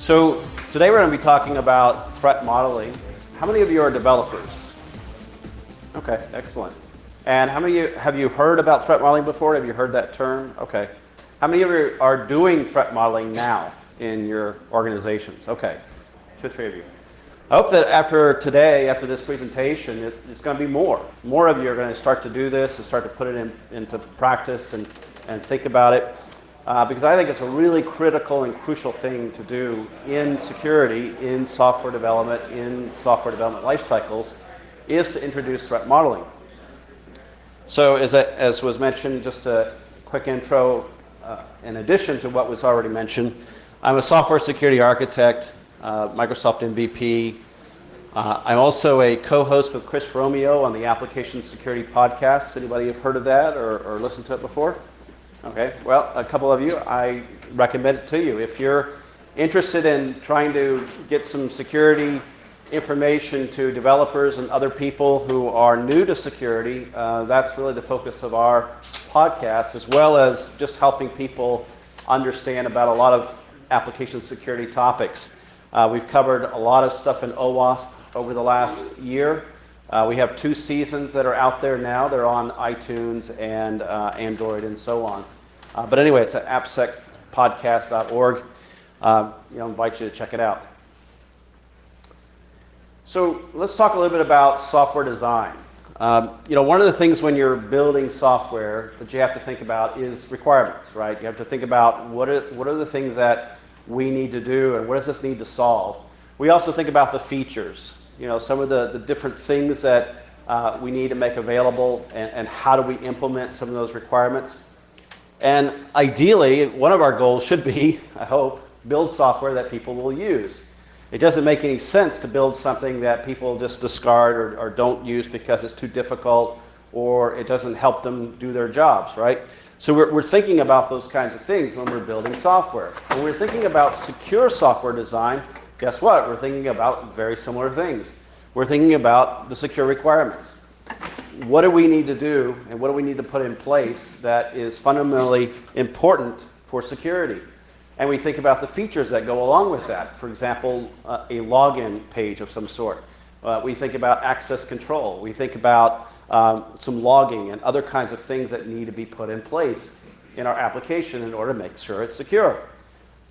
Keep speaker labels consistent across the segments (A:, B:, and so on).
A: So today we're going to be talking about threat modeling. How many of you are developers? Okay, excellent. And how many of you have you heard about threat modeling before? Have you heard that term? Okay. How many of you are doing threat modeling now in your organizations? Okay, 2 or 3 of you. I hope that after today, after this presentation, it's going to be more. More of you are going to start to do this and start to put it into practice and think about it. Because I think it's a really critical and crucial thing to do in security, in software development life cycles, is to introduce threat modeling. So as was mentioned, just a quick intro, in addition to what was already mentioned, I'm a software security architect, Microsoft MVP. I'm also a co-host with Chris Romeo on the Application Security Podcast. Anybody have heard of that or listened to it before? Okay, well, a couple of you, I recommend it to you. If you're interested in trying to get some security information to developers and other people who are new to security, that's really the focus of our podcast, as well as just helping people understand about a lot of application security topics. We've covered a lot of stuff in OWASP over the last year. We have 2 seasons that are out there now. They're on iTunes and Android and so on. But anyway, it's at appsecpodcast.org. Invite you to check it out. So let's talk a little bit about software design. One of the things when you're building software that you have to think about is requirements, right? You have to think about what are the things that we need to do and what does this need to solve. We also think about the features. Some of the different things that we need to make available and how do we implement some of those requirements. And ideally, one of our goals should be, I hope, build software that people will use. It doesn't make any sense to build something that people just discard or don't use because it's too difficult or it doesn't help them do their jobs, right? So we're thinking about those kinds of things when we're building software. When we're thinking about secure software design, guess what? We're thinking about very similar things. We're thinking about the secure requirements. What do we need to do and what do we need to put in place that is fundamentally important for security? And we think about the features that go along with that. For example, a login page of some sort. We think about access control. We think about some logging and other kinds of things that need to be put in place in our application in order to make sure it's secure.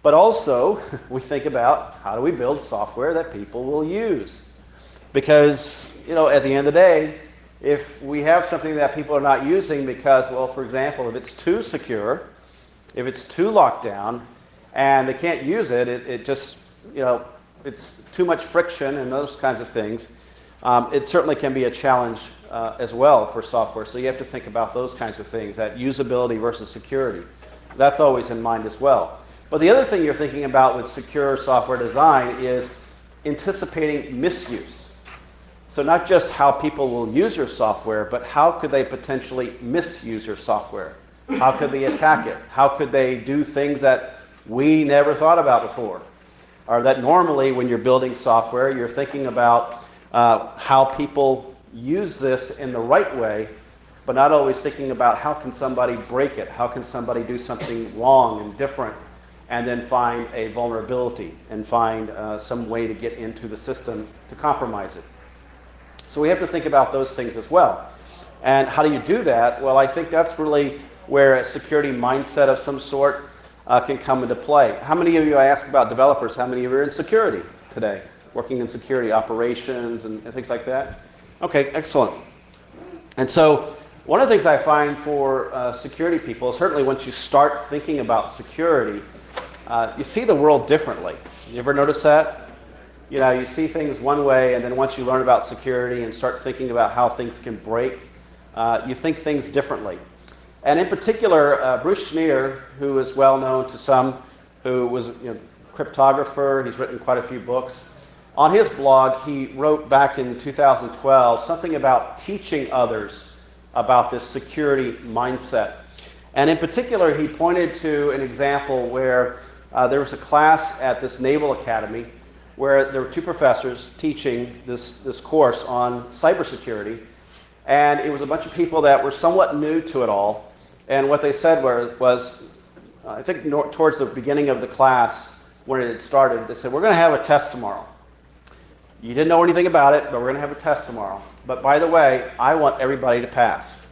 A: But also, we think about how do we build software that people will use? Because, at the end of the day, if we have something that people are not using because, well, for example, if it's too secure, if it's too locked down, and they can't use it, it just, it's too much friction and those kinds of things, it certainly can be a challenge as well for software. So you have to think about those kinds of things, that usability versus security. That's always in mind as well. But the other thing you're thinking about with secure software design is anticipating misuse. So not just how people will use your software, but how could they potentially misuse your software? How could they attack it? How could they do things that we never thought about before? Or that normally when you're building software, you're thinking about how people use this in the right way, but not always thinking about how can somebody break it? How can somebody do something wrong and different? And then find a vulnerability and find some way to get into the system to compromise it. So we have to think about those things as well. And how do you do that? Well, I think that's really where a security mindset of some sort can come into play. How many of you, I ask about developers, how many of you are in security today? Working in security operations and things like that? Okay, excellent. And so one of the things I find for security people, certainly once you start thinking about security, you see the world differently. You ever notice that? You see things one way, and then once you learn about security and start thinking about how things can break, you think things differently. And in particular, Bruce Schneier, who is well known to some, who was a cryptographer, he's written quite a few books. On his blog, he wrote back in 2012 something about teaching others about this security mindset. And in particular, he pointed to an example where there was a class at this Naval Academy where there were 2 professors teaching this course on cybersecurity. And it was a bunch of people that were somewhat new to it all. And what they said was I think towards the beginning of the class, when it had started, they said, we're going to have a test tomorrow. You didn't know anything about it, but we're going to have a test tomorrow. But by the way, I want everybody to pass.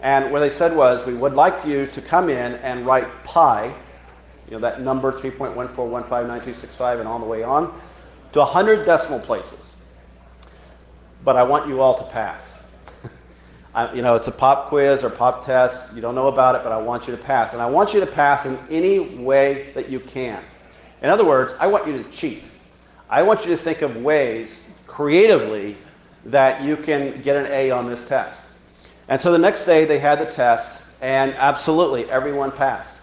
A: And what they said was, we would like you to come in and write pi, that number 3.14159265 and on the way on, to 100 decimal places. But I want you all to pass. It's a pop quiz or pop test. You don't know about it, but I want you to pass. And I want you to pass in any way that you can. In other words, I want you to cheat. I want you to think of ways, creatively, that you can get an A on this test. And so the next day they had the test, and absolutely everyone passed.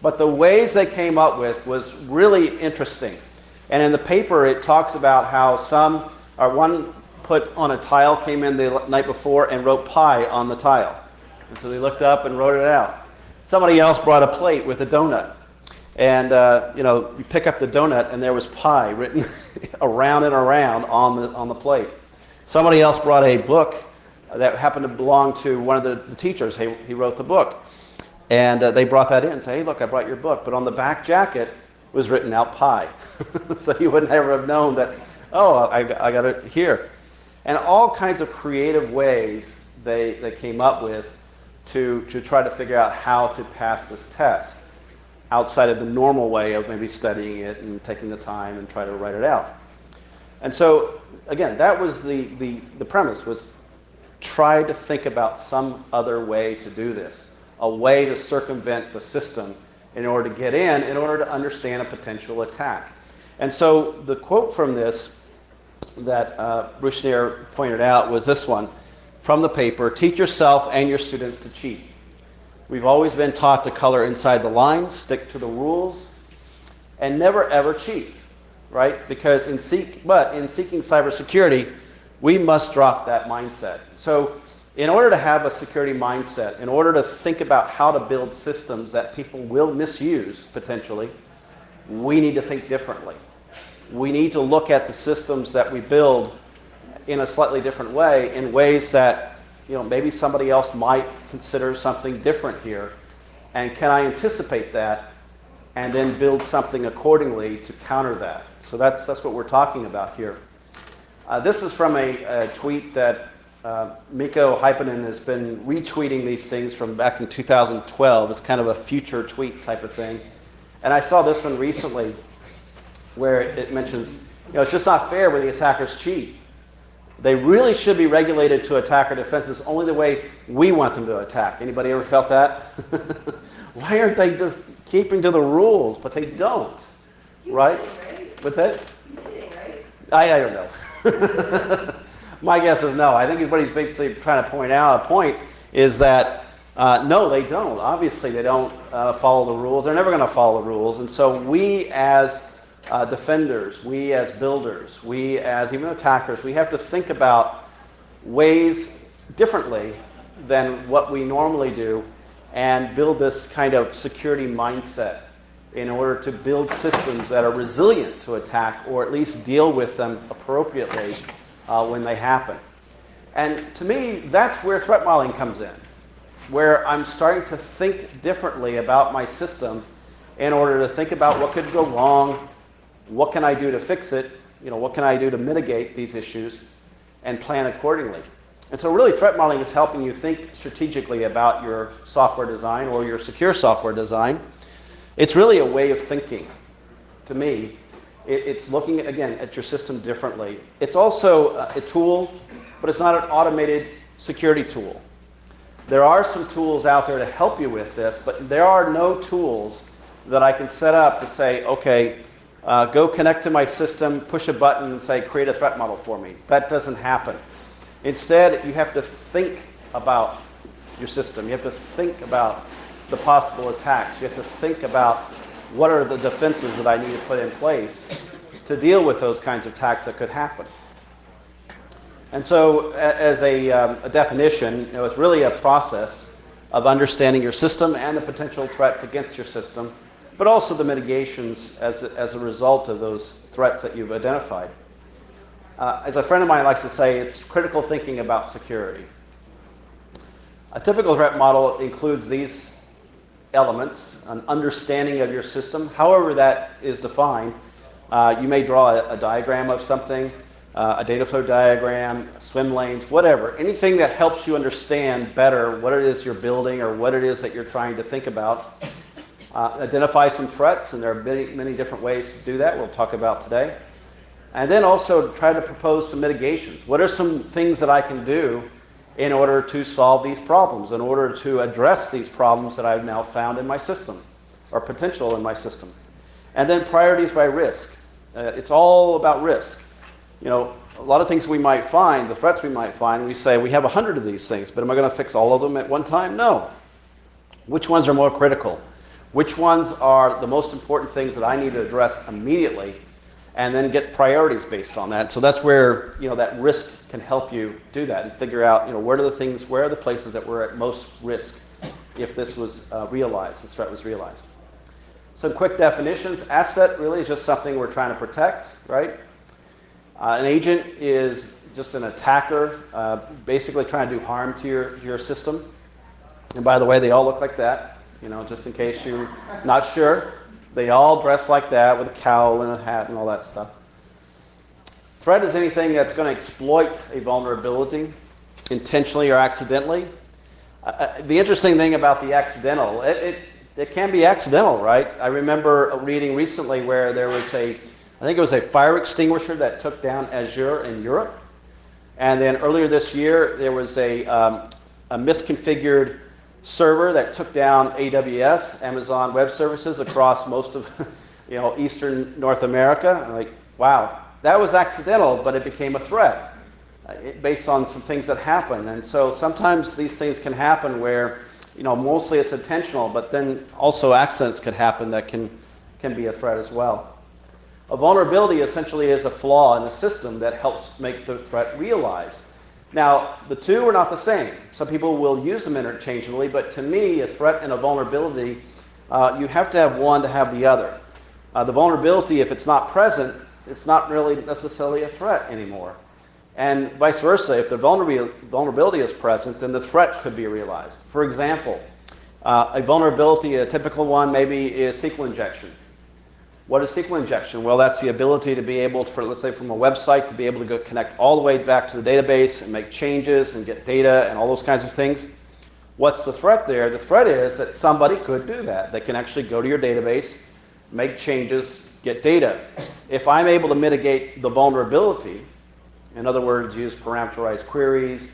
A: But the ways they came up with was really interesting. And in the paper it talks about how one put on a tile, came in the night before and wrote pi on the tile. And so they looked up and wrote it out. Somebody else brought a plate with a donut. And you pick up the donut and there was pi written around and around on the plate. Somebody else brought a book that happened to belong to one of the teachers. He wrote the book. And they brought that in and said, hey, look, I brought your book. But on the back jacket was written out pi. So you would never have known that, oh, I got it here. And all kinds of creative ways they came up with to try to figure out how to pass this test outside of the normal way of maybe studying it and taking the time and try to write it out. And so, again, that was the premise, was try to think about some other way to do this, a way to circumvent the system in order to get in order to understand a potential attack. And so the quote from this that Bruce Schneer pointed out was this one from the paper: teach yourself and your students to cheat. We've always been taught to color inside the lines, stick to the rules, and never ever cheat, right? Because in seeking cybersecurity, we must drop that mindset. So in order to have a security mindset, in order to think about how to build systems that people will misuse potentially, we need to think differently. We need to look at the systems that we build in a slightly different way, in ways that maybe somebody else might consider something different here. And can I anticipate that and then build something accordingly to counter that? So that's what we're talking about here. This is from a tweet that Mikko Hyppinen has been retweeting these things from back in 2012. It's kind of a future tweet type of thing. And I saw this one recently where it mentions, it's just not fair when the attackers cheat. They really should be regulated to attack our defenses only the way we want them to attack. Anybody ever felt that? Why aren't they just keeping to the rules? But they don't, right? What's that? I don't know. My guess is no. I think what he's basically trying to point is that no, they don't. Obviously, they don't follow the rules. They're never going to follow the rules. And so we as defenders, we as builders, we as even attackers, we have to think about ways differently than what we normally do and build this kind of security mindset in order to build systems that are resilient to attack, or at least deal with them appropriately when they happen. And to me, that's where threat modeling comes in, where I'm starting to think differently about my system in order to think about what could go wrong, what can I do to fix it, what can I do to mitigate these issues, and plan accordingly. And so really threat modeling is helping you think strategically about your software design or your secure software design. It's really a way of thinking, to me. It's looking, again, at your system differently. It's also a tool, but it's not an automated security tool. There are some tools out there to help you with this, but there are no tools that I can set up to say, okay, go connect to my system, push a button and say, create a threat model for me. That doesn't happen. Instead, you have to think about your system. You have to think about the possible attacks. You have to think about what are the defenses that I need to put in place to deal with those kinds of attacks that could happen. And so as a definition, it's really a process of understanding your system and the potential threats against your system, but also the mitigations as a result of those threats that you've identified. As a friend of mine likes to say, it's critical thinking about security. A typical threat model includes these elements, an understanding of your system, however that is defined. You may draw a diagram of something, a data flow diagram, swim lanes, whatever. Anything that helps you understand better what it is you're building or what it is that you're trying to think about. Identify some threats, and there are many, many different ways to do that we'll talk about today. And then also try to propose some mitigations. What are some things that I can do in order to solve these problems, in order to address these problems that I've now found in my system, or potential in my system? And then priorities by risk. It's all about risk. You know, a lot of things we might find, the threats we might find, we say we have 100 of these things, but am I going to fix all of them at one time? No. Which ones are more critical? Which ones are the most important things that I need to address immediately, and then get priorities based on that? So that's where, you know, that risk can help you do that and figure out, you know, where are the places that we're at most risk if this was realized, this threat was realized. Some quick definitions. Asset really is just something we're trying to protect, right? An agent is just an attacker, basically trying to do harm to your system. And by the way, they all look like that, you know, just in case you're not sure. They all dress like that with a cowl and a hat and all that stuff. Threat is anything that's going to exploit a vulnerability, intentionally or accidentally. The interesting thing about the accidental, it can be accidental, right? I remember reading recently where there was I think it was a fire extinguisher that took down Azure in Europe. And then earlier this year, there was a misconfigured server that took down AWS, Amazon Web Services, across most of Eastern North America. Like, wow, that was accidental, but it became a threat based on some things that happened. And so sometimes these things can happen where, mostly it's intentional, but then also accidents could happen that can be a threat as well. A vulnerability essentially is a flaw in the system that helps make the threat realized. Now, the two are not the same. Some people will use them interchangeably, but to me, a threat and a vulnerability, you have to have one to have the other. The vulnerability, if it's not present, it's not really necessarily a threat anymore. And vice versa, if the vulnerability is present, then the threat could be realized. For example, a vulnerability, a typical one maybe is SQL injection. What is SQL injection? Well, that's the ability to be able to, let's say from a website, to be able to go connect all the way back to the database and make changes and get data and all those kinds of things. What's the threat there? The threat is that somebody could do that. They can actually go to your database, make changes, get data. If I'm able to mitigate the vulnerability, in other words, use parameterized queries,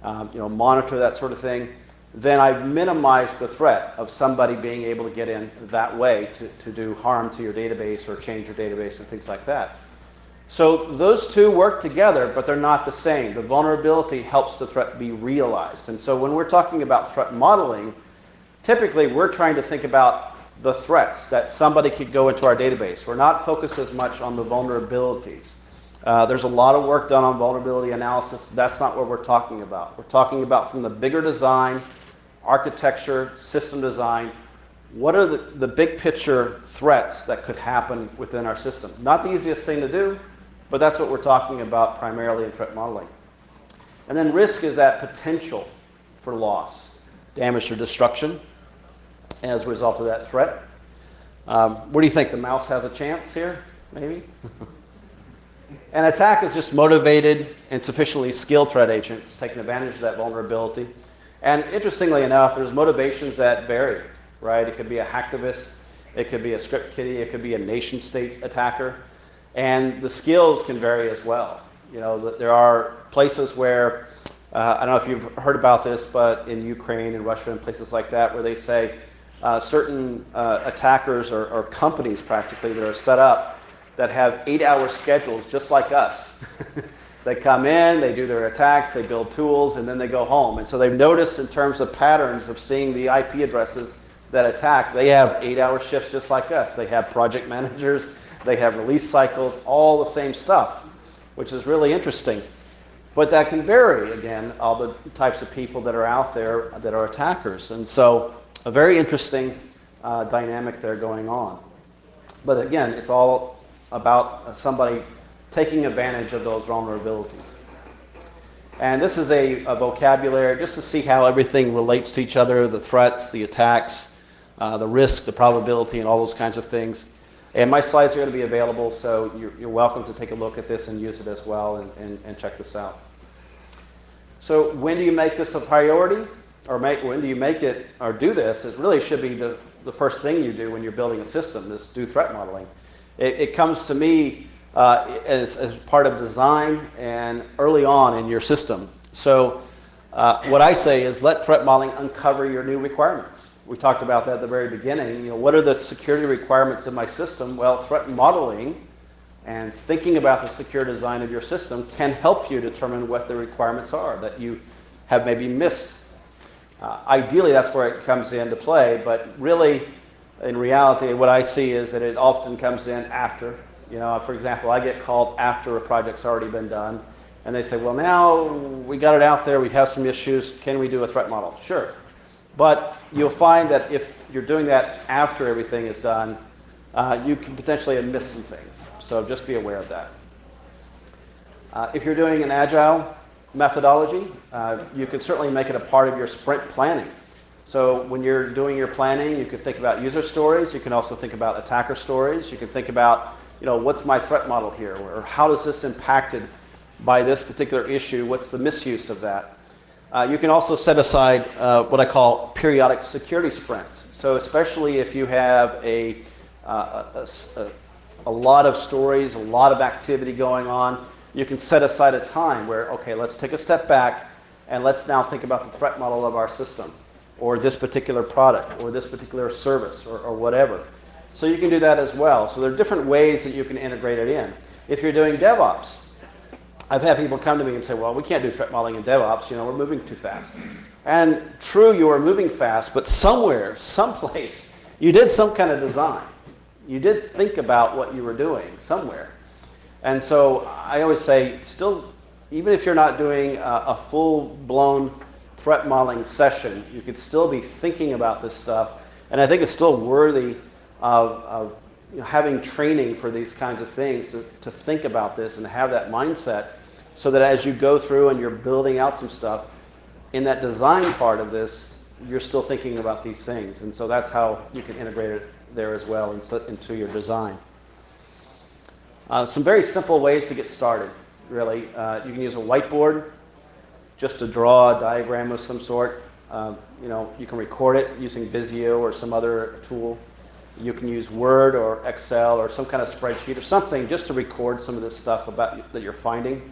A: monitor that sort of thing, then I minimize the threat of somebody being able to get in that way to do harm to your database or change your database and things like that. So those two work together, but they're not the same. The vulnerability helps the threat be realized. And so when we're talking about threat modeling, typically we're trying to think about the threats that somebody could go into our database. We're not focused as much on the vulnerabilities. There's a lot of work done on vulnerability analysis. That's not what we're talking about. We're talking about from the bigger design, architecture, system design, what are the big picture threats that could happen within our system? Not the easiest thing to do, but that's what we're talking about primarily in threat modeling. And then risk is that potential for loss, damage, or destruction as a result of that threat. What do you think? The mouse has a chance here, maybe? An attack is just motivated and sufficiently skilled threat agents taking advantage of that vulnerability. And interestingly enough, there's motivations that vary, right? It could be a hacktivist, it could be a script kiddie, it could be a nation state attacker. And the skills can vary as well. There are places where, I don't know if you've heard about this, but in Ukraine and Russia and places like that, where they say certain attackers or companies practically that are set up that have 8-hour schedules just like us. They come in, they do their attacks, they build tools, and then they go home. And so they've noticed in terms of patterns of seeing the IP addresses that attack, they have 8-hour shifts just like us. They have project managers, they have release cycles, all the same stuff, which is really interesting. But that can vary, again, all the types of people that are out there that are attackers. And so a very interesting dynamic there going on. But again, it's all about somebody taking advantage of those vulnerabilities. And this is a vocabulary just to see how everything relates to each other, the threats, the attacks, the risk, the probability, and all those kinds of things. And my slides are going to be available, so you're welcome to take a look at this and use it as well and check this out. So when do you make this a priority? Or when do you make it or do this? It really should be the first thing you do when you're building a system, is do threat modeling. It comes to me as part of design and early on in your system. So what I say is let threat modeling uncover your new requirements. We talked about that at the very beginning. You know, what are the security requirements in my system? Well, threat modeling and thinking about the secure design of your system can help you determine what the requirements are that you have maybe missed. Ideally, that's where it comes into play, but really, in reality, what I see is that it often comes in after. You know, for example, I get called after a project's already been done, and they say, well, now we got it out there, we have some issues, can we do a threat model? Sure. But you'll find that if you're doing that after everything is done, you can potentially have missed some things. So just be aware of that. If you're doing an agile methodology, you can certainly make it a part of your sprint planning. So when you're doing your planning, you can think about user stories. You can also think about attacker stories. You can think about, you know, what's my threat model here? Or how is this impacted by this particular issue? What's the misuse of that? You can also set aside what I call periodic security sprints. So especially if you have a lot of stories, a lot of activity going on, you can set aside a time where, okay, let's take a step back and let's now think about the threat model of our system, or this particular product, or this particular service, or whatever. So you can do that as well. So there are different ways that you can integrate it in. If you're doing DevOps, I've had people come to me and say, well, we can't do threat modeling in DevOps, you know, we're moving too fast. And true, you are moving fast, but somewhere, someplace, you did some kind of design. You did think about what you were doing somewhere. And so I always say, still, even if you're not doing a full-blown threat modeling session, you could still be thinking about this stuff. And I think it's still worthy of you know, having training for these kinds of things to think about this and have that mindset, so that as you go through and you're building out some stuff, in that design part of this, you're still thinking about these things. And so that's how you can integrate it there as well into your design. Some very simple ways to get started, really. You can use a whiteboard just to draw a diagram of some sort. You know, you can record it using Visio or some other tool. You can use Word or Excel or some kind of spreadsheet or something just to record some of this stuff about that you're finding.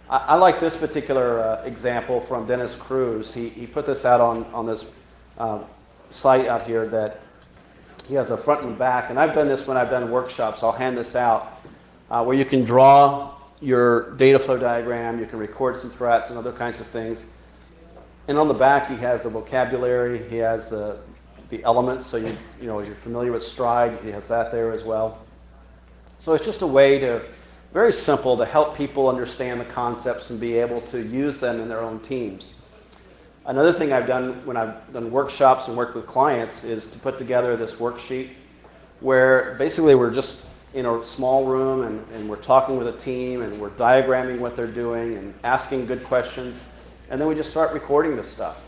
A: I like this particular example from Dennis Cruz. He put this out on this site out here that he has a front and back, and I've done this when I've done workshops. I'll hand this out where you can draw your data flow diagram, you can record some threats and other kinds of things. And on the back, he has the vocabulary, he has the elements, so you know, you're familiar with Stride, he has that there as well. So it's just a way to, very simple, to help people understand the concepts and be able to use them in their own teams. Another thing I've done when I've done workshops and worked with clients is to put together this worksheet where basically we're just in a small room and we're talking with a team and we're diagramming what they're doing and asking good questions, and then we just start recording this stuff.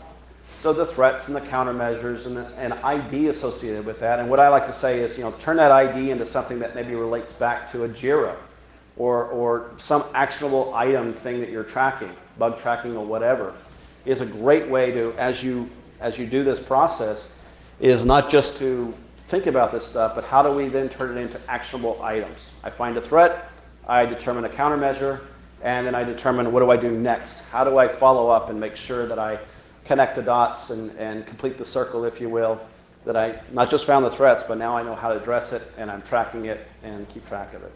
A: So the threats and the countermeasures and an ID associated with that. And what I like to say is, you know, turn that ID into something that maybe relates back to a JIRA or some actionable item thing that you're tracking, bug tracking or whatever, is a great way to, as you do this process, is not just to think about this stuff, but how do we then turn it into actionable items? I find a threat, I determine a countermeasure, and then I determine what do I do next? How do I follow up and make sure that I connect the dots and complete the circle, if you will, that I not just found the threats, but now I know how to address it, and I'm tracking it and keep track of it.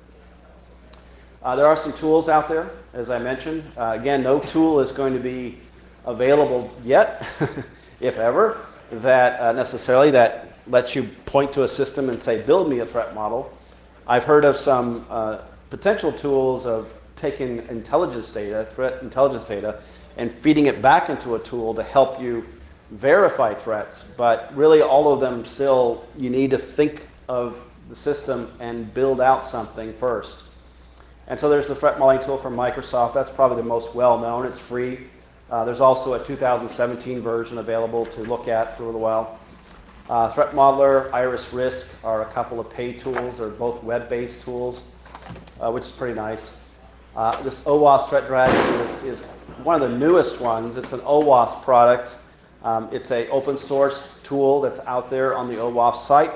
A: There are some tools out there, as I mentioned. Again, no tool is going to be available yet, if ever, that necessarily that lets you point to a system and say, build me a threat model. I've heard of some potential tools of taking intelligence data, threat intelligence data, and feeding it back into a tool to help you verify threats. But really all of them still, you need to think of the system and build out something first. And so there's the threat modeling tool from Microsoft. That's probably the most well-known. It's free. There's also a 2017 version available to look at for a little while. Threat Modeler, Iris Risk are a couple of paid tools. They're both web-based tools, which is pretty nice. This OWASP Threat Dragon is one of the newest ones. It's an OWASP product. It's an open source tool that's out there on the OWASP site,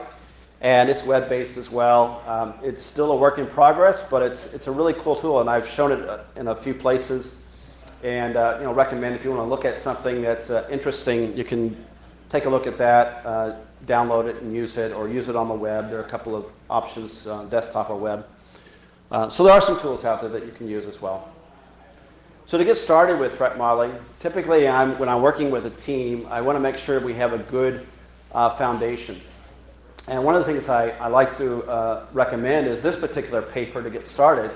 A: and it's web-based as well. It's still a work in progress, but it's a really cool tool, and I've shown it in a few places. And recommend if you want to look at something that's interesting, you can take a look at that, download it and use it, or use it on the web. There are a couple of options, desktop or web. So there are some tools out there that you can use as well. So to get started with threat modeling, typically when I'm working with a team, I want to make sure we have a good foundation. And one of the things I like to recommend is this particular paper to get started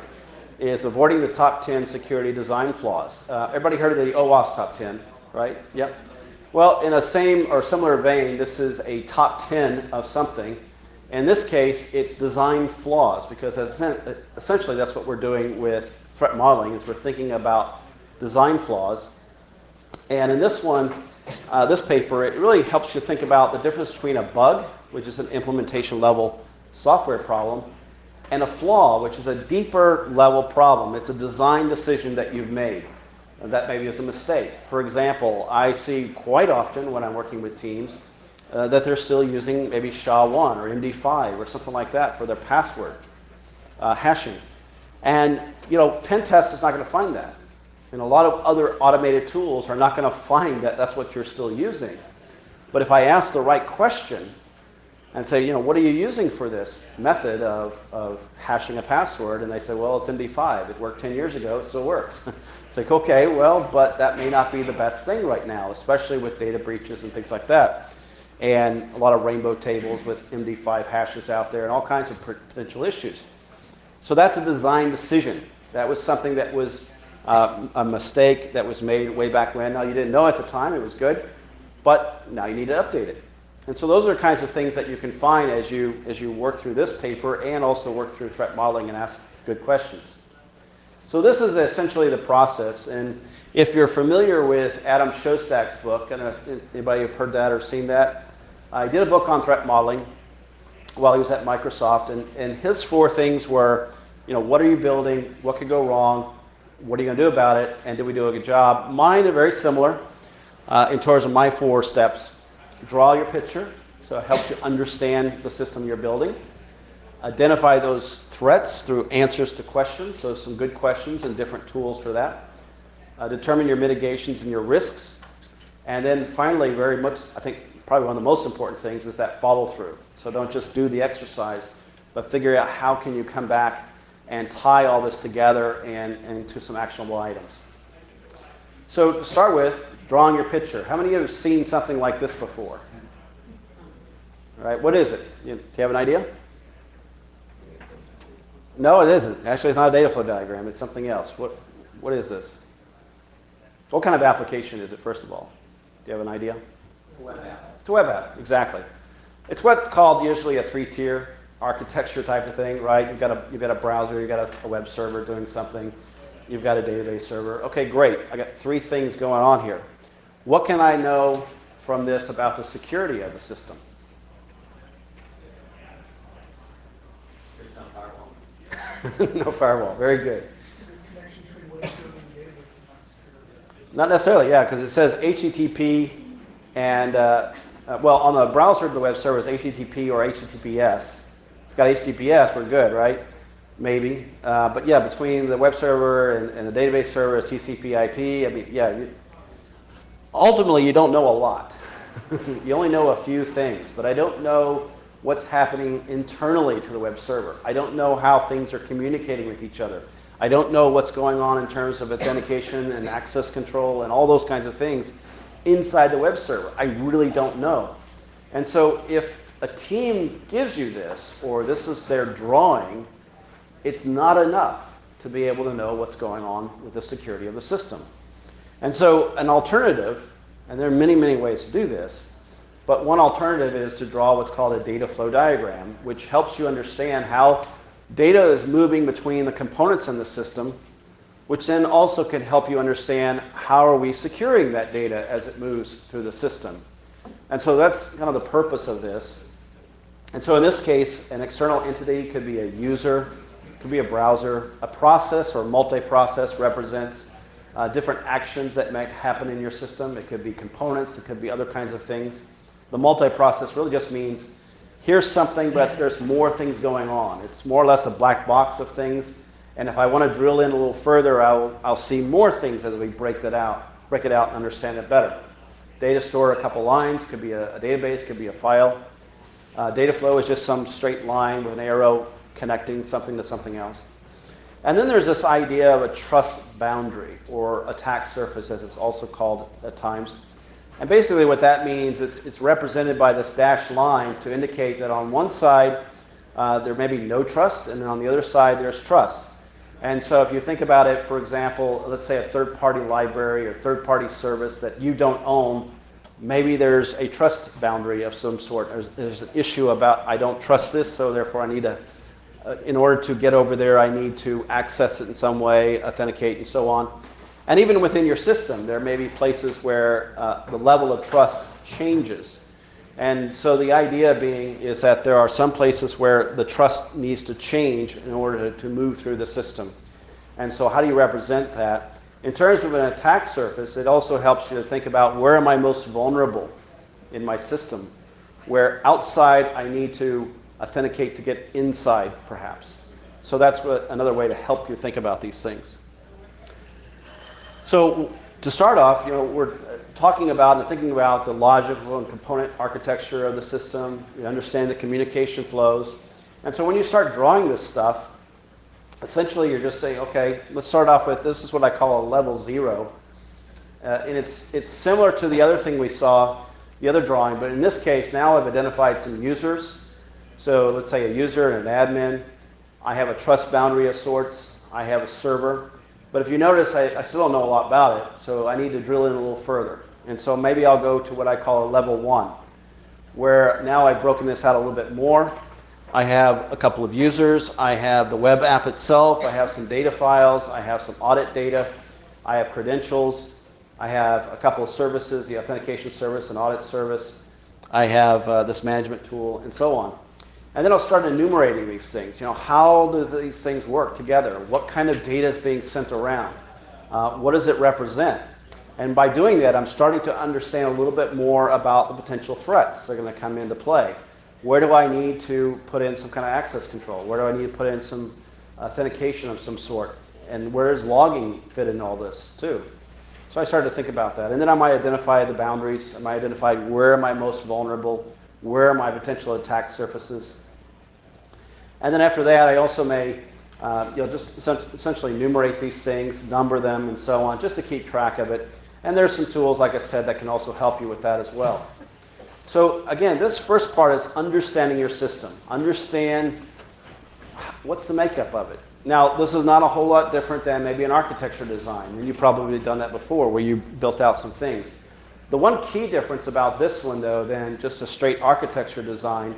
A: is avoiding the top 10 security design flaws. Everybody heard of the OWASP top 10, right? Yep. Well, in a same or similar vein, this is a top 10 of something. In this case, it's design flaws, because essentially that's what we're doing with threat modeling, is we're thinking about design flaws. And in this one, this paper, it really helps you think about the difference between a bug, which is an implementation level software problem, and a flaw, which is a deeper level problem. It's a design decision that you've made. That maybe is a mistake. For example, I see quite often when I'm working with teams that they're still using maybe SHA-1 or MD5 or something like that for their password hashing. And pen test is not going to find that. And a lot of other automated tools are not going to find that that's what you're still using. But if I ask the right question and say, what are you using for this method of hashing a password? And they say, well, it's MD5. It worked 10 years ago. It still works. It's like, okay, well, but that may not be the best thing right now, especially with data breaches and things like that. And a lot of rainbow tables with MD5 hashes out there and all kinds of potential issues. So that's a design decision. That was something that was a mistake that was made way back when. Now, you didn't know at the time. It was good. But now you need to update it. And so those are kinds of things that you can find as you work through this paper and also work through threat modeling and ask good questions. So this is essentially the process. And if you're familiar with Adam Shostak's book, I don't know if anybody have heard that or seen that, I did a book on threat modeling while he was at Microsoft. And his 4 things were, what are you building? What could go wrong? What are you going to do about it? And did we do a good job? Mine are very similar in terms of my 4 steps. Draw your picture, so it helps you understand the system you're building. Identify those threats through answers to questions, so some good questions and different tools for that. Determine your mitigations and your risks. And then finally, very much, I think probably one of the most important things is that follow through. So don't just do the exercise, but figure out how can you come back and tie all this together and into some actionable items. So to start with, drawing your picture. How many of you have seen something like this before? All right, what is it? Do you have an idea? No, it isn't. Actually, it's not a data flow diagram. It's something else. What is this? What kind of application is it, first of all? Do you have an idea?
B: Web app.
A: It's a web app, exactly. It's what's called usually a 3-tier architecture type of thing, right? You've got a browser, you've got a web server doing something, you've got a database server. Okay, great. I got 3 things going on here. What can I know from this about the security of the system?
B: There's no firewall.
A: No firewall. Very good. Not necessarily, yeah, because it says HTTP and, well, on the browser of the web server is HTTP or HTTPS. It's got HTTPS, we're good, right? Maybe. But yeah, between the web server and the database server is TCP/IP. I mean, yeah. Ultimately, you don't know a lot. You only know a few things, but I don't know what's happening internally to the web server. I don't know how things are communicating with each other. I don't know what's going on in terms of authentication and access control and all those kinds of things inside the web server. I really don't know. And so if a team gives you this, or this is their drawing, it's not enough to be able to know what's going on with the security of the system. And so an alternative, and there are many, many ways to do this, but one alternative is to draw what's called a data flow diagram, which helps you understand how data is moving between the components in the system, which then also can help you understand how are we securing that data as it moves through the system. And so that's kind of the purpose of this. And so in this case, an external entity could be a user, could be a browser. A process or multi-process represents different actions that might happen in your system. It could be components, it could be other kinds of things. The multi-process really just means here's something, but there's more things going on. It's more or less a black box of things. And if I want to drill in a little further, I'll see more things as we break it out and understand it better. Data store, a couple lines, could be a database, could be a file. Data flow is just some straight line with an arrow connecting something to something else. And then there's this idea of a trust boundary, or attack surface, as it's also called at times. And basically what that means, it's represented by this dashed line to indicate that on one side there may be no trust, and then on the other side there's trust. And so if you think about it, for example, let's say a third-party library or third-party service that you don't own, maybe there's a trust boundary of some sort. There's an issue about I don't trust this, so therefore I need to, in order to get over there, I need to access it in some way, authenticate, and so on. And even within your system, there may be places where the level of trust changes. And so the idea being is that there are some places where the trust needs to change in order to move through the system. And so how do you represent that? In terms of an attack surface, it also helps you to think about where am I most vulnerable in my system, where outside I need to authenticate to get inside, perhaps. So that's another way to help you think about these things. So to start off, we're talking about and thinking about the logical and component architecture of the system. You understand the communication flows. And so when you start drawing this stuff, essentially you're just saying, okay, let's start off with, this is what I call a level 0. And it's similar to the other thing we saw, the other drawing, but in this case, now I've identified some users. So let's say a user and an admin. I have a trust boundary of sorts. I have a server. But if you notice, I still don't know a lot about it, so I need to drill in a little further. And so maybe I'll go to what I call a level 1, where now I've broken this out a little bit more. I have a couple of users. I have the web app itself. I have some data files. I have some audit data. I have credentials. I have a couple of services, the authentication service and audit service. I have this management tool, and so on. And then I'll start enumerating these things. How do these things work together? What kind of data is being sent around? What does it represent? And by doing that, I'm starting to understand a little bit more about the potential threats that are going to come into play. Where do I need to put in some kind of access control? Where do I need to put in some authentication of some sort? And where does logging fit in all this too? So I started to think about that. And then I might identify the boundaries. I might identify where am I most vulnerable? Where are my potential attack surfaces? And then after that, I also may just essentially enumerate these things, number them, and so on, just to keep track of it. And there's some tools, like I said, that can also help you with that as well. So again, this first part is understanding your system. Understand what's the makeup of it. Now, this is not a whole lot different than maybe an architecture design, and you've probably done that before, where you built out some things. The one key difference about this one, though, than just a straight architecture design,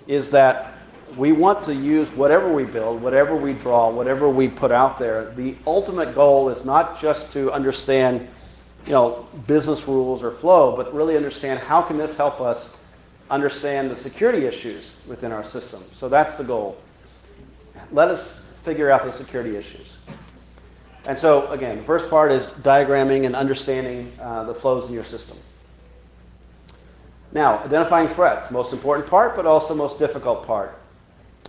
A: is that we want to use whatever we build, whatever we draw, whatever we put out there. The ultimate goal is not just to understand, business rules or flow, but really understand how can this help us understand the security issues within our system. So that's the goal. Let us figure out the security issues. And so, again, the first part is diagramming and understanding the flows in your system. Now, identifying threats, most important part, but also most difficult part.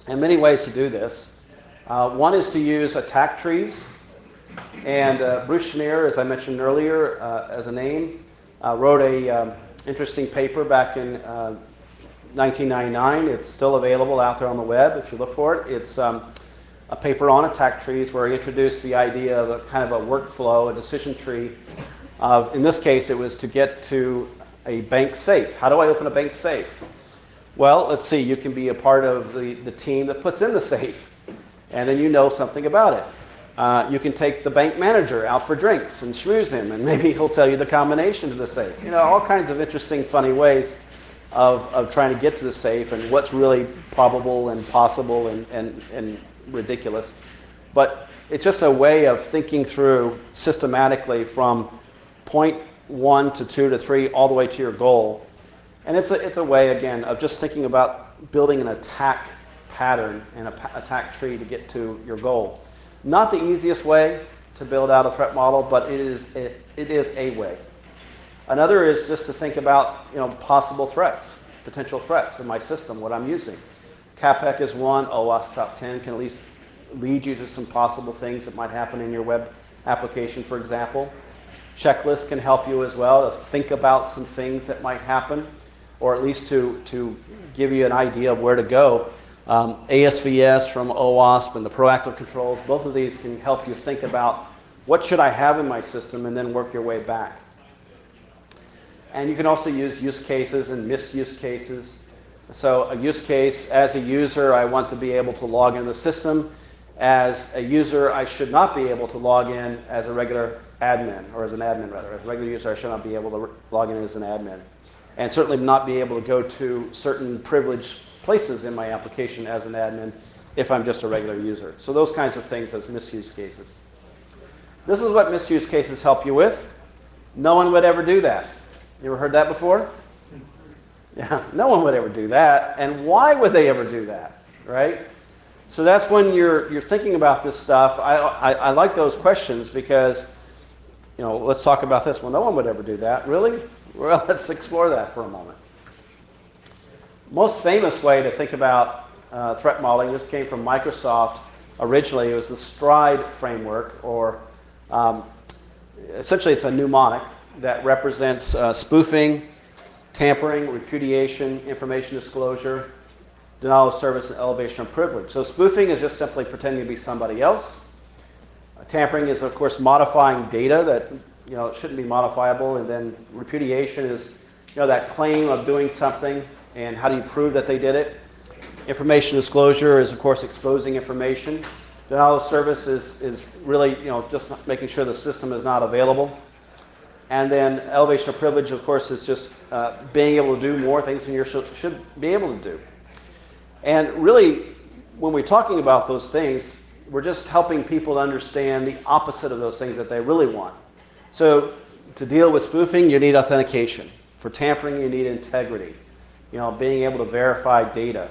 A: And many ways to do this. One is to use attack trees. And Bruce Schneer, as I mentioned earlier, as a name, wrote a interesting paper back in 1999. It's still available out there on the web if you look for it. It's a paper on attack trees where he introduced the idea of a kind of a workflow, a decision tree. In this case, it was to get to a bank safe. How do I open a bank safe? Well, let's see, you can be a part of the team that puts in the safe, and then you know something about it. You can take the bank manager out for drinks and schmooze him, and maybe he'll tell you the combination to the safe. All kinds of interesting, funny ways of trying to get to the safe and what's really probable and possible and ridiculous. But it's just a way of thinking through systematically from point 1 to 2 to 3 all the way to your goal. And it's a way, again, of just thinking about building an attack pattern and attack tree to get to your goal. Not the easiest way to build out a threat model, but it is a way. Another is just to think about possible threats, potential threats in my system, what I'm using. CAPEC is one. OWASP Top 10 can at least lead you to some possible things that might happen in your web application, for example. Checklists can help you as well to think about some things that might happen, or at least to give you an idea of where to go. ASVS from OWASP and the proactive controls, both of these can help you think about what should I have in my system and then work your way back. And you can also use use cases and misuse cases. So a use case, as a user, I want to be able to log into the system. As a user, I should not be able to log in as a regular admin, or as an admin rather. As a regular user, I should not be able to log in as an admin. And certainly not be able to go to certain privileged places in my application as an admin if I'm just a regular user. So those kinds of things as misuse cases. This is what misuse cases help you with. No one would ever do that. You ever heard that before? Yeah, no one would ever do that. And why would they ever do that, right? So that's when you're thinking about this stuff. I like those questions because, let's talk about this. Well, no one would ever do that. Really? Well, let's explore that for a moment. Most famous way to think about threat modeling, this came from Microsoft originally. It was the STRIDE framework, or essentially it's a mnemonic that represents spoofing, tampering, repudiation, information disclosure, denial of service, and elevation of privilege. So spoofing is just simply pretending to be somebody else. Tampering is, of course, modifying data that it shouldn't be modifiable. And then repudiation is that claim of doing something, and how do you prove that they did it? Information disclosure is, of course, exposing information. Denial of service is really just making sure the system is not available. And then elevation of privilege, of course, is just being able to do more things than you should be able to do. And really, when we're talking about those things, we're just helping people to understand the opposite of those things that they really want. So to deal with spoofing, you need authentication. For tampering, you need integrity. Being able to verify data.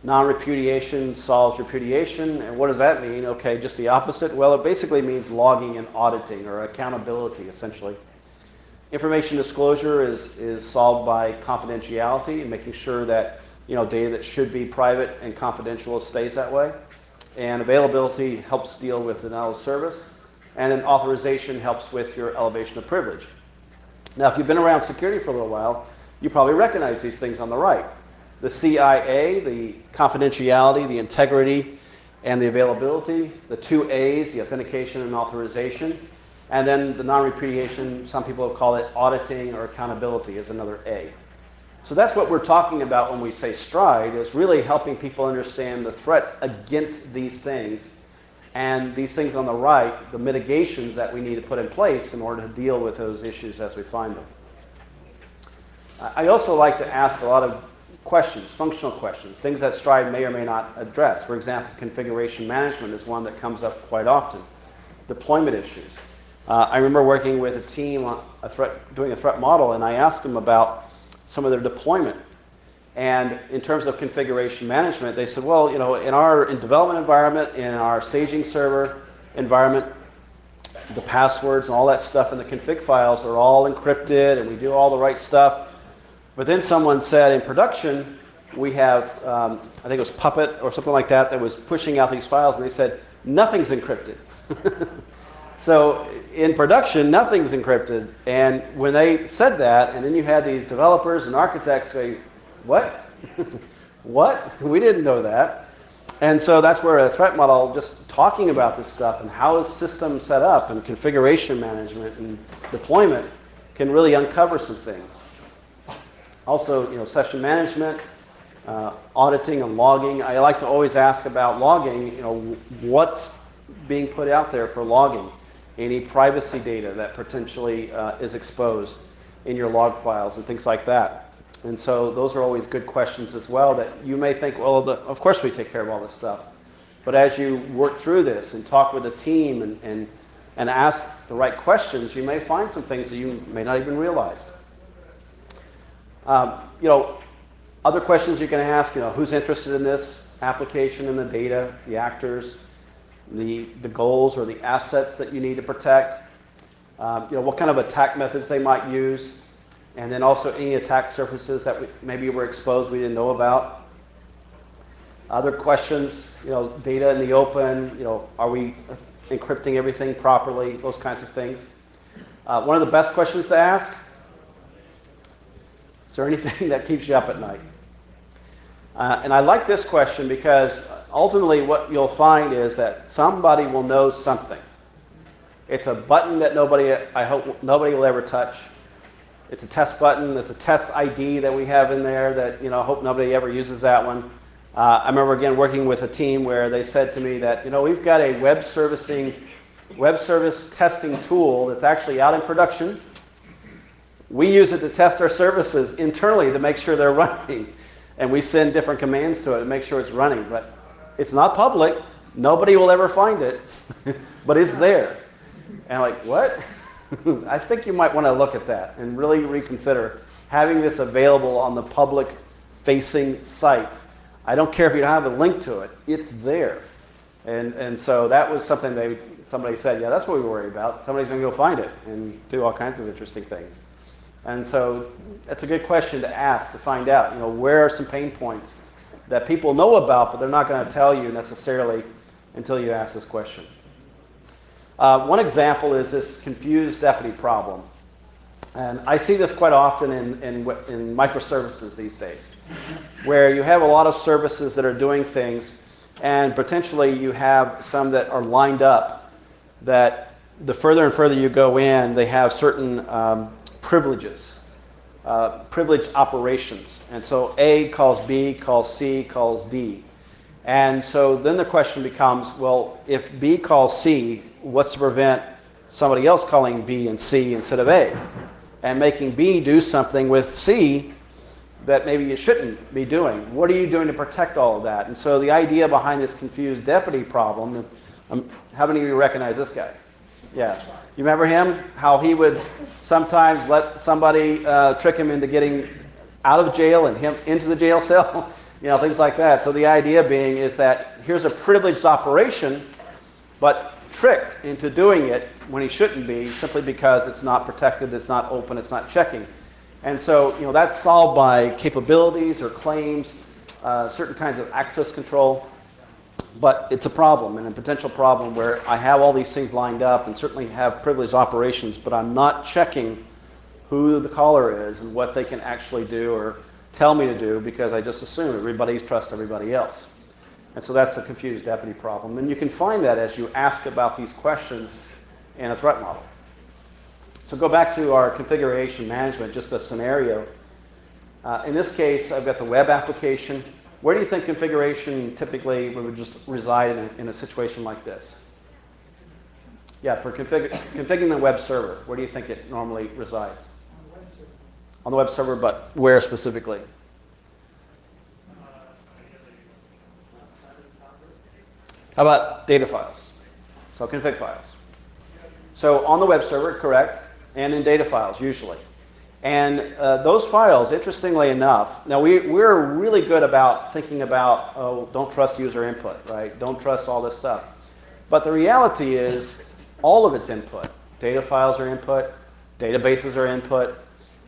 A: Non-repudiation solves repudiation. And what does that mean? Okay, just the opposite? Well, it basically means logging and auditing, or accountability, essentially. Information disclosure is solved by confidentiality and making sure that data that should be private and confidential stays that way. And availability helps deal with denial of service. And then authorization helps with your elevation of privilege. Now, if you've been around security for a little while, you probably recognize these things on the right. The CIA, the confidentiality, the integrity, and the availability. The two A's, the authentication and authorization. And then the non-repudiation, some people call it auditing or accountability, is another A. So that's what we're talking about when we say STRIDE, is really helping people understand the threats against these things, and these things on the right, the mitigations that we need to put in place in order to deal with those issues as we find them. I also like to ask a lot of questions, functional questions, things that STRIDE may or may not address. For example, configuration management is one that comes up quite often. Deployment issues. I remember working with a team on doing a threat model, and I asked them about some of their deployment. And in terms of configuration management, they said, well, in our development environment, in our staging server environment, the passwords and all that stuff in the config files are all encrypted, and we do all the right stuff. But then someone said in production, we have, I think it was Puppet or something like that was pushing out these files, and they said, nothing's encrypted. So in production, nothing's encrypted. And when they said that, and then you had these developers and architects say, what? What? We didn't know that. And so that's where a threat model, just talking about this stuff and how is system set up and configuration management and deployment, can really uncover some things. Also, session management, auditing and logging. I like to always ask about logging, what's being put out there for logging. Any privacy data that potentially is exposed in your log files and things like that. And so those are always good questions as well that you may think, well, of course we take care of all this stuff. But as you work through this and talk with the team and ask the right questions, you may find some things that you may not even realize. You know, other questions you can ask, you know, who's interested in this application and the data, the actors, the goals or the assets that you need to protect, you know, what kind of attack methods they might use, and then also any attack surfaces that maybe were exposed we didn't know about. Other questions, you know, data in the open, you know, are we encrypting everything properly, those kinds of things. One of the best questions to ask, is there anything that keeps you up at night? And I like this question because ultimately what you'll find is that somebody will know something. It's a button that I hope nobody will ever touch. It's a test button. There's a test ID that we have in there that, you know, I hope nobody ever uses that one. I remember, again, working with a team where they said to me that, you know, we've got a web service testing tool that's actually out in production. We use it to test our services internally to make sure they're running. And we send different commands to it to make sure it's running. But it's not public. Nobody will ever find it. But it's there. And I'm like, what? I think you might want to look at that and really reconsider having this available on the public-facing site. I don't care if you don't have a link to it. It's there. And so that was something somebody said, yeah, that's what we worry about. Somebody's going to go find it and do all kinds of interesting things. And so that's a good question to ask, to find out, you know, where are some pain points that people know about, but they're not going to tell you necessarily until you ask this question. One example is this confused deputy problem. And I see this quite often in microservices these days, where you have a lot of services that are doing things, and potentially you have some that are lined up that the further and further you go in, they have certain privileges, privileged operations. And so A calls B, calls C, calls D. And so then the question becomes, well, if B calls C, what's to prevent somebody else calling B and C instead of A? And making B do something with C that maybe you shouldn't be doing. What are you doing to protect all of that? And so the idea behind this confused deputy problem, how many of you recognize this guy? Yeah. You remember him? How he would sometimes let somebody trick him into getting out of jail and him into the jail cell, you know, things like that. So the idea being is that here's a privileged operation, but tricked into doing it when he shouldn't be, simply because it's not protected, it's not open, it's not checking. And so, you know, that's solved by capabilities or claims, certain kinds of access control. But it's a problem, and a potential problem where I have all these things lined up and certainly have privileged operations, but I'm not checking who the caller is and what they can actually do or tell me to do, because I just assume everybody trusts everybody else. And so that's the confused deputy problem. And you can find that as you ask about these questions in a threat model. So go back to our configuration management, just a scenario. In this case, I've got the web application. Where do you think configuration typically would just reside in a situation like this? Yeah, for configuring the web server, where do you think it normally resides? On the web server, but where specifically? How about data files? So config files. So on the web server, correct, and in data files, usually. And those files, interestingly enough, now we're really good about thinking about, oh, don't trust user input, right? Don't trust all this stuff. But the reality is all of it's input. Data files are input, databases are input.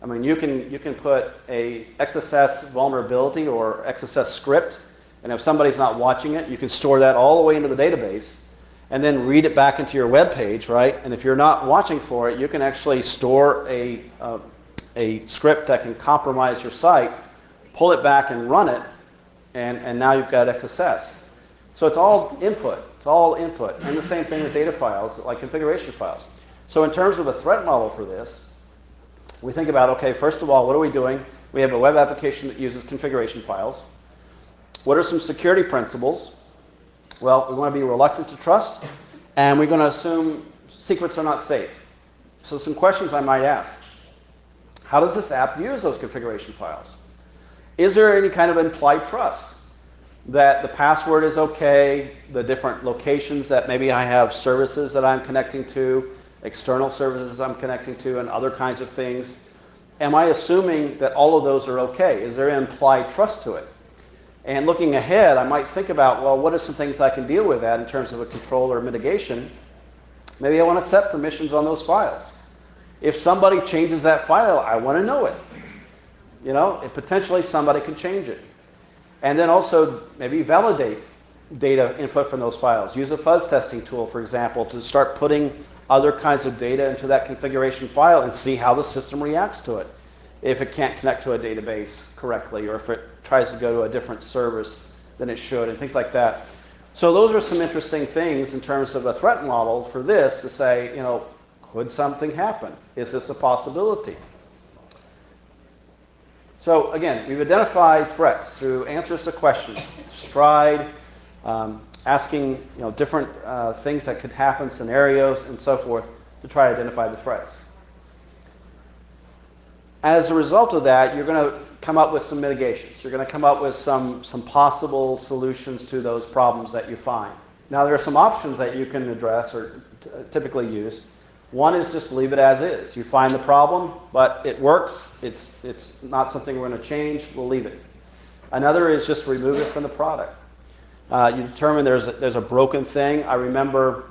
A: I mean, you can put a XSS vulnerability or XSS script, and if somebody's not watching it, you can store that all the way into the database and then read it back into your web page, right? And if you're not watching for it, you can actually store a script that can compromise your site, pull it back and run it, and now you've got XSS. So it's all input. It's all input. And the same thing with data files, like configuration files. So in terms of a threat model for this, we think about, okay, first of all, what are we doing? We have a web application that uses configuration files. What are some security principles? Well, we want to be reluctant to trust, and we're going to assume secrets are not safe. So some questions I might ask. How does this app use those configuration files? Is there any kind of implied trust that the password is okay, the different locations that maybe I have services that I'm connecting to, external services I'm connecting to, and other kinds of things? am I assuming that all of those are okay? Is there implied trust to it? And looking ahead, I might think about, well, what are some things I can deal with that in terms of a control or mitigation? Maybe I want to set permissions on those files. If somebody changes that file, I want to know it. You know, potentially somebody can change it. And then also maybe validate data input from those files. Use a fuzz testing tool, for example, to start putting other kinds of data into that configuration file and see how the system reacts to it. If it can't connect to a database correctly, or if it tries to go to a different service than it should, and things like that. So those are some interesting things in terms of a threat model for this to say, you know, could something happen? Is this a possibility? So again, we've identified threats through answers to questions, stride, asking different things that could happen, scenarios, and so forth, to try to identify the threats. As a result of that, you're going to come up with some mitigations. You're going to come up with some possible solutions to those problems that you find. Now, there are some options that you can address or typically use. One is just leave it as is. You find the problem, but it works. It's not something we're going to change. We'll leave it. Another is just remove it from the product. You determine there's a broken thing. I remember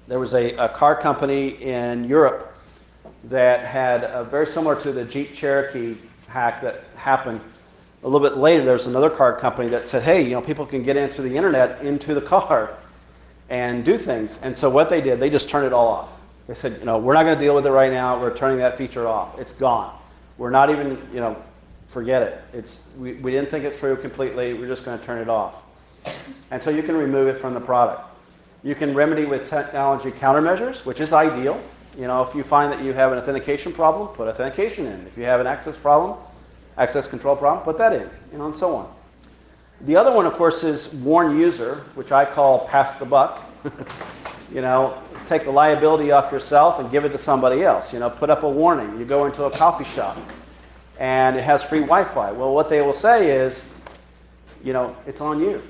A: there was a car company in Europe that had very similar to the Jeep Cherokee hack that happened. A little bit later, there was another car company that said, hey, people can get into the internet, into the car, and do things. And so what they did, they just turned it all off. They said, we're not going to deal with it right now. We're turning that feature off. It's gone. We're not even, forget it. We didn't think it through completely. We're just going to turn it off. And so you can remove it from the product. You can remedy with technology countermeasures, which is ideal. If you find that you have an authentication problem, put authentication in. If you have an access problem, access control problem, put that in, and so on. The other one, of course, is warn user, which I call pass the buck. Take the liability off yourself and give it to somebody else. Put up a warning. You go into a coffee shop, and it has free Wi-Fi. Well, what they will say is, it's on you.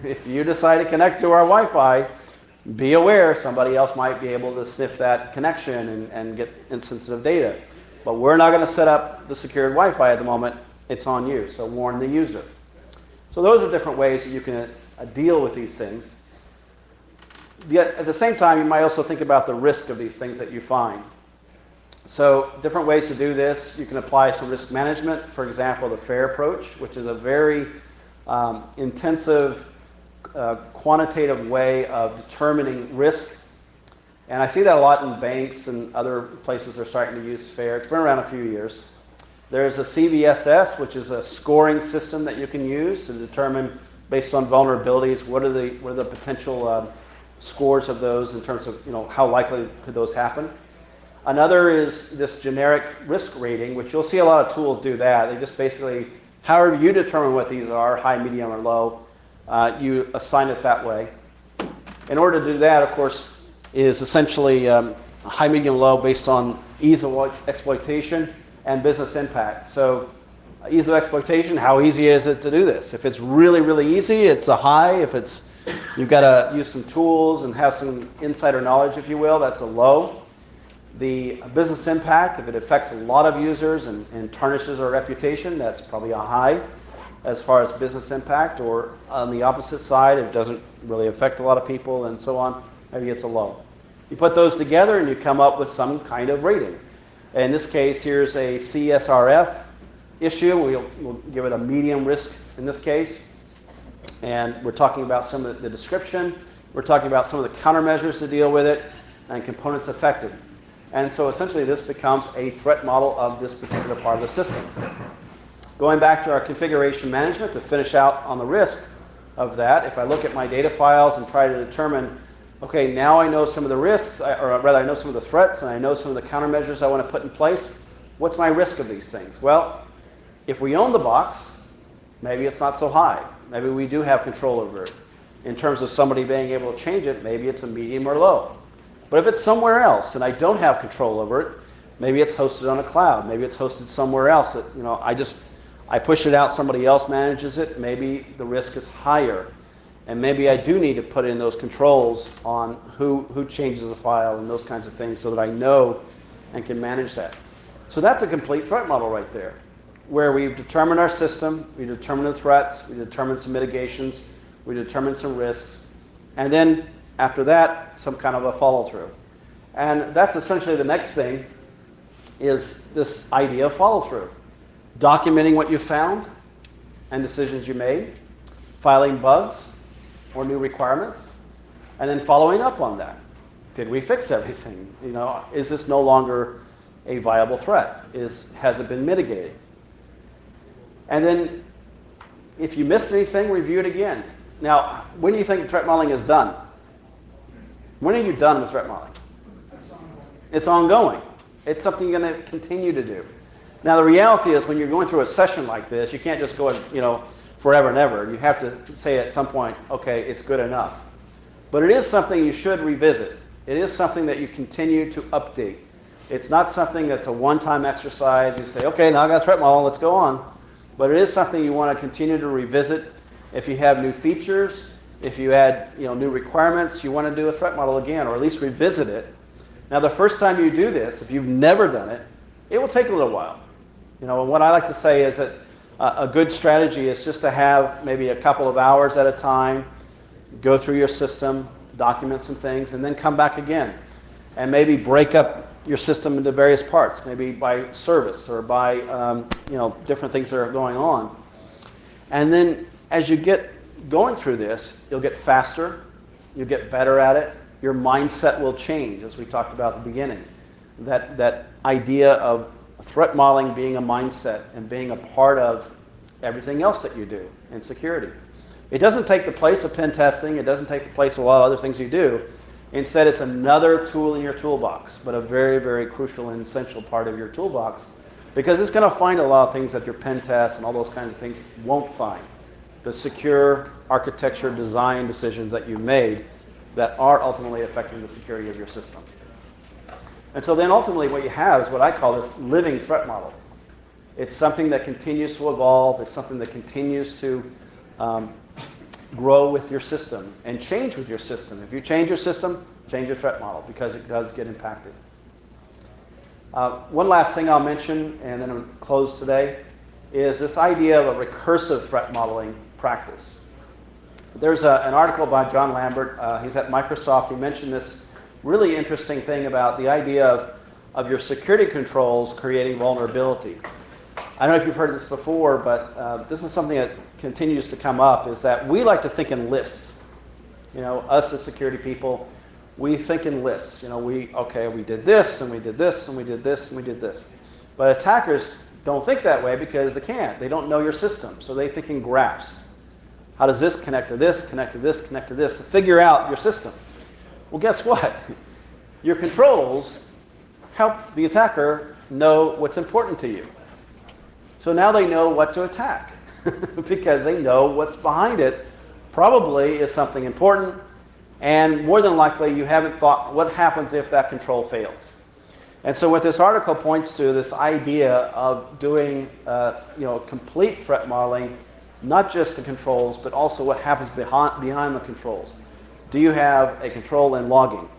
A: If you decide to connect to our Wi-Fi, be aware somebody else might be able to sniff that connection and get insensitive data. But we're not going to set up the secured Wi-Fi at the moment. It's on you, so warn the user. So those are different ways that you can deal with these things. Yet at the same time, you might also think about the risk of these things that you find. So different ways to do this. You can apply some risk management. For example, the FAIR approach, which is a very intensive quantitative way of determining risk. And I see that a lot in banks and other places they're starting to use FAIR. It's been around a few years. There's a CVSS, which is a scoring system that you can use to determine, based on vulnerabilities, what are the potential scores of those in terms of how likely could those happen. Another is this generic risk rating, which you'll see a lot of tools do that. They just basically, however you determine what these are, high, medium, or low, you assign it that way. In order to do that, of course, is essentially high, medium, low based on ease of exploitation and business impact. So ease of exploitation, how easy is it to do this? If it's really, really easy, it's a high. If you've got to use some tools and have some insider knowledge, if you will, that's a low. The business impact, if it affects a lot of users and tarnishes our reputation, that's probably a high as far as business impact. Or on the opposite side, if it doesn't really affect a lot of people and so on, maybe it's a low. You put those together and you come up with some kind of rating. In this case, here's a CSRF issue. We'll give it a medium risk in this case. And we're talking about some of the description. We're talking about some of the countermeasures to deal with it and components affected. And so essentially this becomes a threat model of this particular part of the system. Going back to our configuration management to finish out on the risk of that, if I look at my data files and try to determine, okay, now I know some of the risks, or rather I know some of the threats and I know some of the countermeasures I want to put in place, what's my risk of these things? Well, if we own the box, maybe it's not so high. Maybe we do have control over it. In terms of somebody being able to change it, maybe it's a medium or low. But if it's somewhere else and I don't have control over it, maybe it's hosted on a cloud. Maybe it's hosted somewhere else that, I push it out, somebody else manages it, maybe the risk is higher. And maybe I do need to put in those controls on who changes a file and those kinds of things so that I know and can manage that. So that's a complete threat model right there, where we've determined our system, we determined the threats, we determined some mitigations, we determined some risks, and then after that, some kind of a follow-through. And that's essentially the next thing, is this idea of follow-through. Documenting what you found and decisions you made, filing bugs or new requirements, and then following up on that. Did we fix everything? You know, is this no longer a viable threat? Has it been mitigated? And then if you missed anything, review it again. Now, when do you think threat modeling is done? When are you done with threat modeling? It's ongoing. It's something you're going to continue to do. Now, the reality is when you're going through a session like this, you can't just go, forever and ever. You have to say at some point, okay, it's good enough. But it is something you should revisit. It is something that you continue to update. It's not something that's a one-time exercise. You say, okay, now I got a threat model, let's go on. But it is something you want to continue to revisit. If you have new features, if you add new requirements, you want to do a threat model again, or at least revisit it. Now, the first time you do this, if you've never done it, it will take a little while. And what I like to say is that a good strategy is just to have maybe a couple of hours at a time, go through your system, document some things, and then come back again. And maybe break up your system into various parts, maybe by service or by different things that are going on. And then as you get going through this, you'll get faster, you'll get better at it, your mindset will change, as we talked about at the beginning. That idea of threat modeling being a mindset and being a part of everything else that you do in security. It doesn't take the place of pen testing, it doesn't take the place of a lot of other things you do. Instead, it's another tool in your toolbox, but a very, very crucial and essential part of your toolbox, because it's going to find a lot of things that your pen tests and all those kinds of things won't find. The secure architecture design decisions that you made that are ultimately affecting the security of your system. And so then ultimately what you have is what I call this living threat model. It's something that continues to evolve. It's something that continues to grow with your system and change with your system. If you change your system, change your threat model, because it does get impacted. One last thing I'll mention, and then I'll close today, is this idea of a recursive threat modeling practice. There's an article by John Lambert. He's at Microsoft. He mentioned this really interesting thing about the idea of your security controls creating vulnerability. I don't know if you've heard this before, but this is something that continues to come up, is that we like to think in lists. Us as security people, we think in lists. We did this, and we did this, and we did this, and we did this. But attackers don't think that way because they can't. They don't know your system, so they think in graphs. How does this connect to this, connect to this, connect to this, to figure out your system? Well, guess what? Your controls help the attacker know what's important to you. So now they know what to attack because they know what's behind it probably is something important, and more than likely you haven't thought what happens if that control fails. And so what this article points to, this idea of doing complete threat modeling, not just the controls, but also what happens behind the controls. Do you have a control in logging?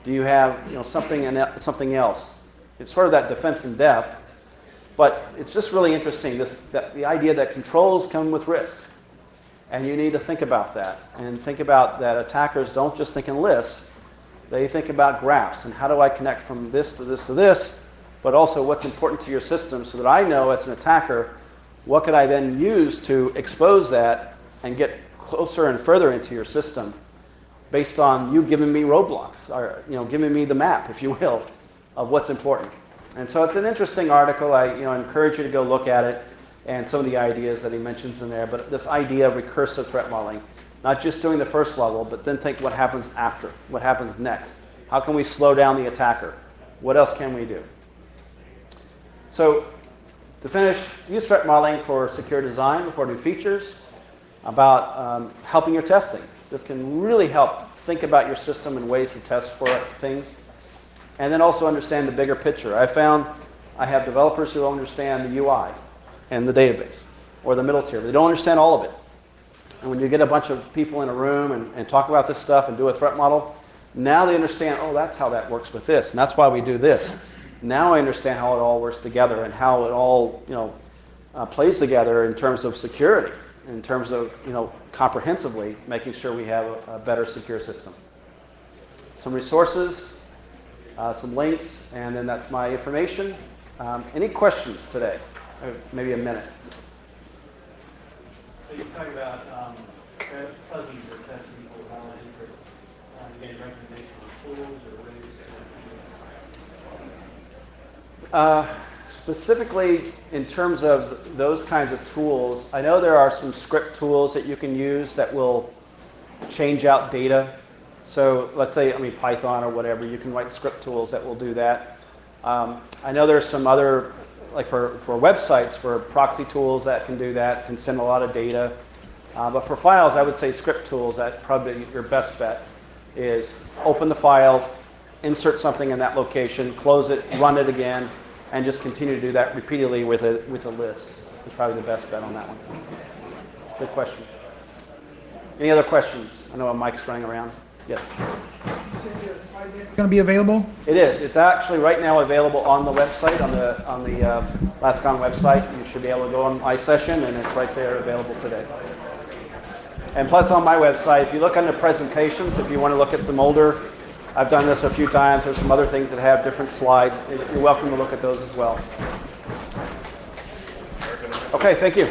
A: Do you have something else? It's sort of that defense in depth, but it's just really interesting, the idea that controls come with risk. And you need to think about that, and think about that attackers don't just think in lists, they think about graphs, and how do I connect from this to this to this, but also what's important to your system, so that I know as an attacker, what could I then use to expose that and get closer and further into your system based on you giving me roadblocks, or giving me the map, if you will, of what's important. And so it's an interesting article. I encourage you to go look at it and some of the ideas that he mentions in there. But this idea of recursive threat modeling, not just doing the first level, but then think what happens after, what happens next. How can we slow down the attacker? What else can we do? So to finish, use threat modeling for secure design, for new features, about helping your testing. This can really help think about your system and ways to test for things. And then also understand the bigger picture. I found I have developers who don't understand the UI and the database, or the middle tier. They don't understand all of it. And when you get a bunch of people in a room and talk about this stuff and do a threat model, now they understand, oh, that's how that works with this, and that's why we do this. Now I understand how it all works together and how it all, plays together in terms of security, in terms of, comprehensively making sure we have a better secure system. Some resources, some links, and then that's my information. Any questions today? Maybe a minute.
B: So you talk about fuzzies or testing for online interest. You get recommendations on tools or ways
A: Specifically, in terms of those kinds of tools, I know there are some script tools that you can use that will change out data. So let's say, Python or whatever, you can write script tools that will do that. I know there's some other, like for websites, for proxy tools that can do that, can send a lot of data. But for files, I would say script tools, that's probably your best bet, is open the file, insert something in that location, close it, run it again, and just continue to do that repeatedly with a list. Is probably the best bet on that one. Good question. Any other questions? I know a mic's running around. Yes?
C: Going to be available?
A: It is. It's actually right now available on the website, on the LASCON website. You should be able to go on iSession, and it's right there available today. And plus on my website, if you look under presentations, if you want to look at some older, I've done this a few times, there's some other things that have different slides. You're welcome to look at those as well. Okay, thank you.